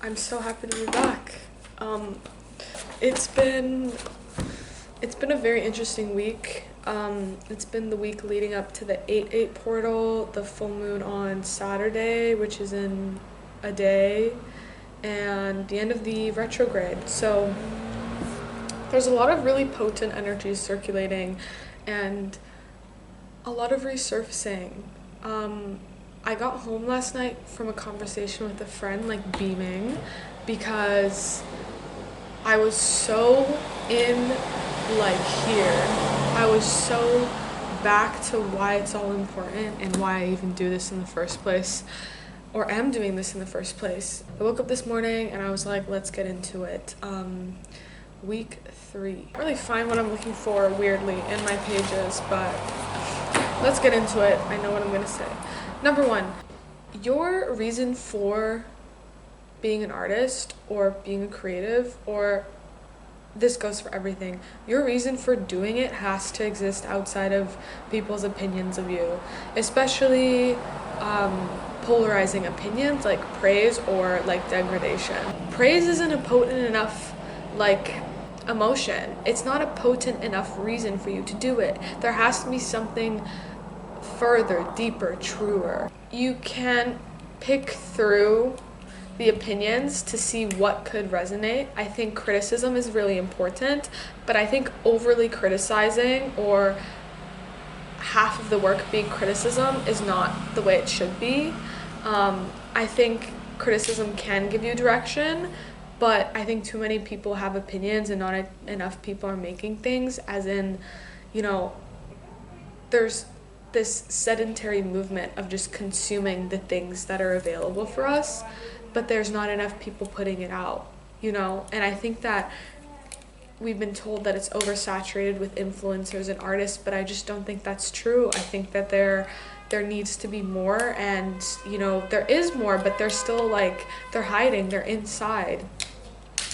I'm so happy to be back. It's been a very interesting week. It's been the week leading up to the 8/8 portal, the full moon on Saturday, which is in a day, and the end of the retrograde. So there's a lot of really potent energies circulating and a lot of resurfacing. I got home last night from a conversation with a friend, like beaming, because I was so in, like, here. I was so back to why it's all important and why I even do this in the first place, or am doing this in the first place. I woke up this morning and I was like, let's get into it. Week 3. I can't really find what I'm looking for, weirdly, in my pages, but let's get into it. I know what I'm gonna say. Number 1, your reason for being an artist or being a creative, or this goes for everything, your reason for doing it has to exist outside of people's opinions of you, especially polarizing opinions like praise or like degradation. Praise isn't a potent enough emotion. It's not a potent enough reason for you to do it. There has to be something further, deeper, truer. You can pick through the opinions to see what could resonate. I think criticism is really important, but I think overly criticizing or half of the work being criticism is not the way it should be. I think criticism can give you direction, but I think too many people have opinions and not enough people are making things, as in, there's this sedentary movement of just consuming the things that are available for us, but there's not enough people putting it out, and I think that we've been told that it's oversaturated with influencers and artists, but I just don't think that's true. I think that there needs to be more, and there is more, but they're still they're hiding, they're inside.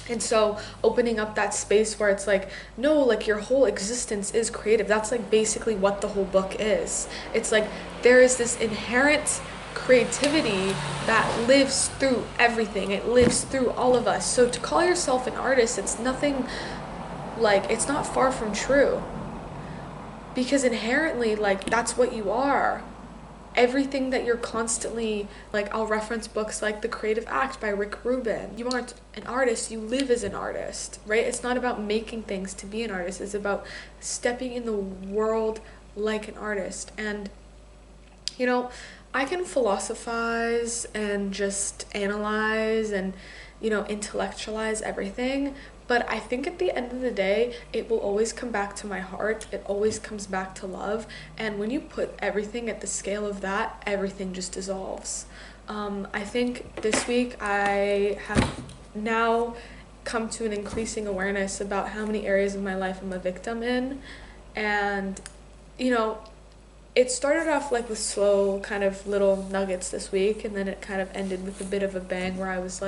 And so opening up that space where it's no, your whole existence is creative. That's basically what the whole book is. It's there is this inherent creativity that lives through everything. It lives through all of us. So to call yourself an artist, it's nothing it's not far from true. Because inherently, that's what you are. Everything that you're constantly, I'll reference books like The Creative Act by Rick Rubin. You aren't an artist, you live as an artist, right? It's not about making things to be an artist. It's about stepping in the world like an artist. And, I can philosophize and just analyze and, intellectualize everything. But I think at the end of the day, it will always come back to my heart. It always comes back to love. And when you put everything at the scale of that, everything just dissolves. I think this week I have now come to an increasing awareness about how many areas of my life I'm a victim in. And, it started off with slow kind of little nuggets this week, and then it kind of ended with a bit of a bang where I was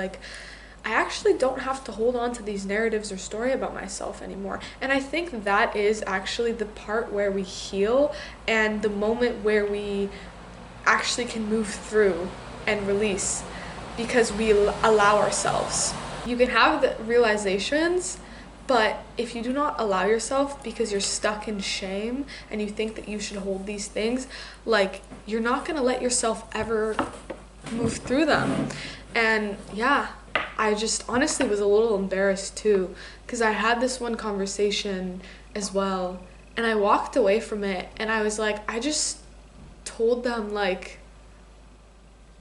I actually don't have to hold on to these narratives or story about myself anymore. And I think that is actually the part where we heal, and the moment where we actually can move through and release, because we allow ourselves. You can have the realizations, but if you do not allow yourself because you're stuck in shame and you think that you should hold these things, you're not gonna let yourself ever move through them. And yeah, I just honestly was a little embarrassed too, because I had this one conversation as well, and I walked away from it and I was I just told them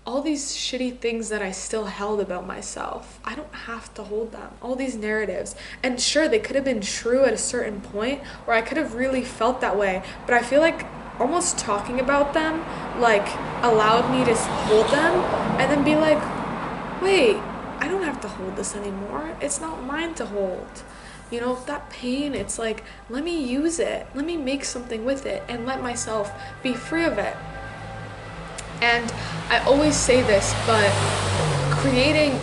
all these shitty things that I still held about myself. I don't have to hold them. All these narratives. And sure, they could have been true at a certain point, or I could have really felt that way, but I feel almost talking about them allowed me to hold them and then be wait, I don't have to hold this anymore. It's not mine to hold. That pain, it's let me use it. Let me make something with it and let myself be free of it. And I always say this, but creating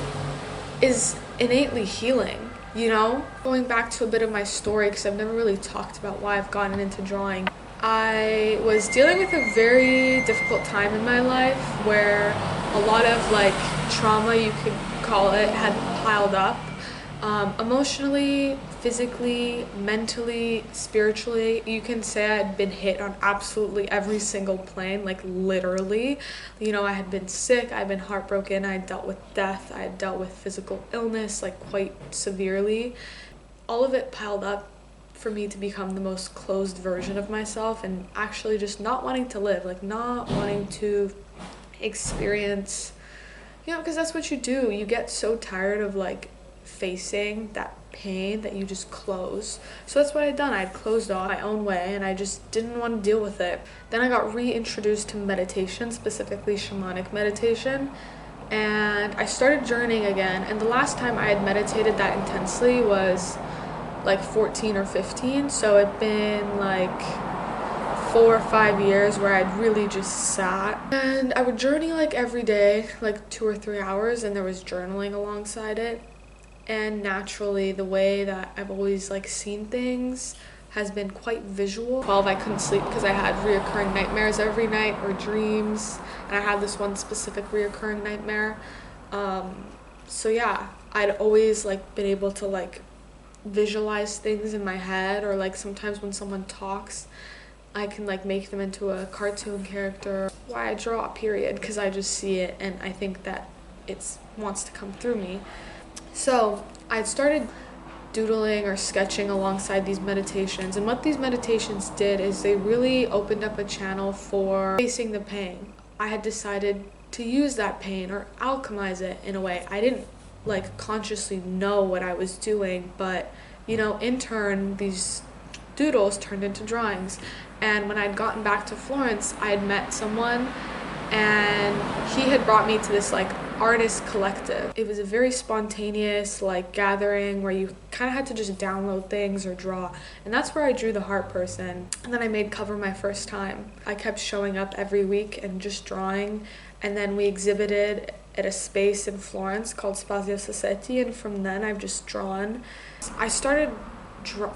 is innately healing, Going back to a bit of my story, because I've never really talked about why I've gotten into drawing. I was dealing with a very difficult time in my life where a lot of trauma, you could call call it, had piled up. Emotionally, physically, mentally, spiritually, you can say I had been hit on absolutely every single plane, like literally. You know, I had been sick, I had been heartbroken, I had dealt with death, I had dealt with physical illness, like quite severely. All of it piled up for me to become the most closed version of myself and actually just not wanting to live, like not wanting to experience, you know, because that's what you do. You get so tired of like facing that pain that you just close. So that's what I'd done. I'd closed off my own way and I just didn't want to deal with it. Then I got reintroduced to meditation, specifically shamanic meditation, and I started journeying again. And the last time I had meditated that intensely was like 14 or 15, so it'd been like 4 or 5 years where I'd really just sat, and I would journey like every day, like 2 or 3 hours, and there was journaling alongside it. And naturally, the way that I've always like seen things has been quite visual. 12, I couldn't sleep because I had reoccurring nightmares every night, or dreams, and I had this one specific reoccurring nightmare. So yeah, I'd always like been able to like visualize things in my head, or like sometimes when someone talks I can like make them into a cartoon character. Why I draw, period, because I just see it and I think that it wants to come through me. So I started doodling or sketching alongside these meditations, and what these meditations did is they really opened up a channel for facing the pain. I had decided to use that pain or alchemize it in a way. I didn't like consciously know what I was doing, but you know, in turn these doodles turned into drawings. And when I'd gotten back to Florence, I had met someone and he had brought me to this like artist collective. It was a very spontaneous like gathering where you kind of had to just download things or draw, and that's where I drew the heart person. And then I made cover my first time. I kept showing up every week and just drawing, and then we exhibited at a space in Florence called Spazio Sassetti, and from then I've just drawn. I started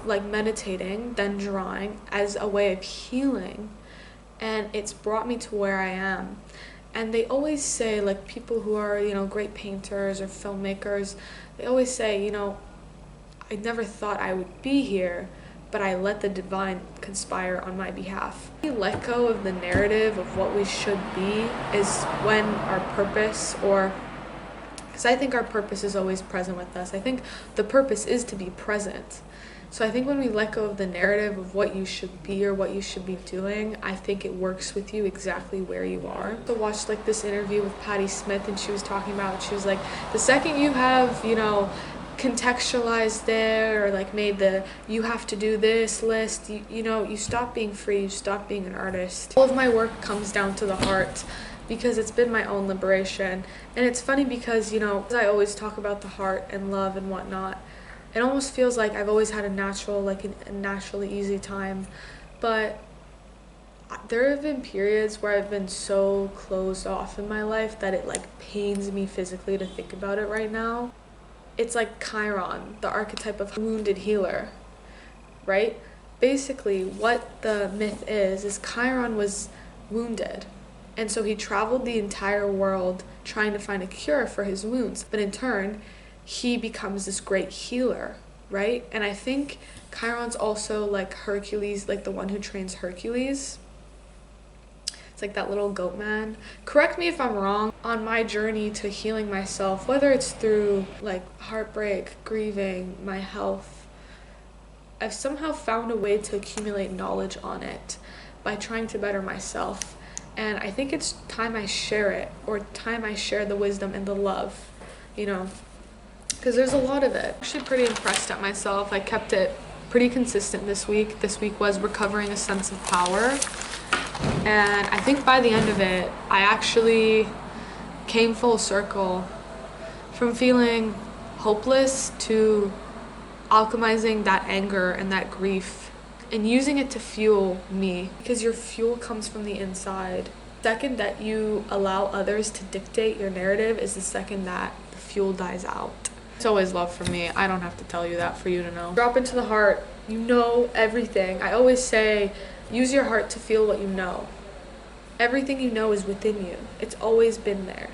like meditating, then drawing as a way of healing, and it's brought me to where I am. And they always say, like, people who are, you know, great painters or filmmakers, they always say, you know, I never thought I would be here, but I let the divine conspire on my behalf. We let go of the narrative of what we should be is when our purpose, or because I think our purpose is always present with us. I think the purpose is to be present. So I think when we let go of the narrative of what you should be or what you should be doing, I think it works with you exactly where you are. I watched like this interview with Patti Smith, and she was talking about, she was like, the second you have, you know, contextualized there, or like made the you have to do this list, you know, you stop being free, you stop being an artist. All of my work comes down to the heart, because it's been my own liberation. And it's funny because, you know, I always talk about the heart and love and whatnot. It almost feels like I've always had a natural, like a naturally easy time, but there have been periods where I've been so closed off in my life that it like pains me physically to think about it right now. It's like Chiron, the archetype of wounded healer, right? Basically, what the myth is Chiron was wounded, and so he traveled the entire world trying to find a cure for his wounds, but in turn, he becomes this great healer, right? And I think Chiron's also like Hercules, like the one who trains Hercules. It's like that little goat man. Correct me if I'm wrong. On my journey to healing myself, whether it's through like heartbreak, grieving, my health, I've somehow found a way to accumulate knowledge on it by trying to better myself. And I think it's time I share it, or time I share the wisdom and the love, you know, because there's a lot of it. I'm actually pretty impressed at myself. I kept it pretty consistent this week. This week was recovering a sense of power. And I think by the end of it, I actually came full circle from feeling hopeless to alchemizing that anger and that grief and using it to fuel me, because your fuel comes from the inside. The second that you allow others to dictate your narrative is the second that the fuel dies out. It's always love for me. I don't have to tell you that for you to know. Drop into the heart. You know everything. I always say, use your heart to feel what you know. Everything you know is within you. It's always been there.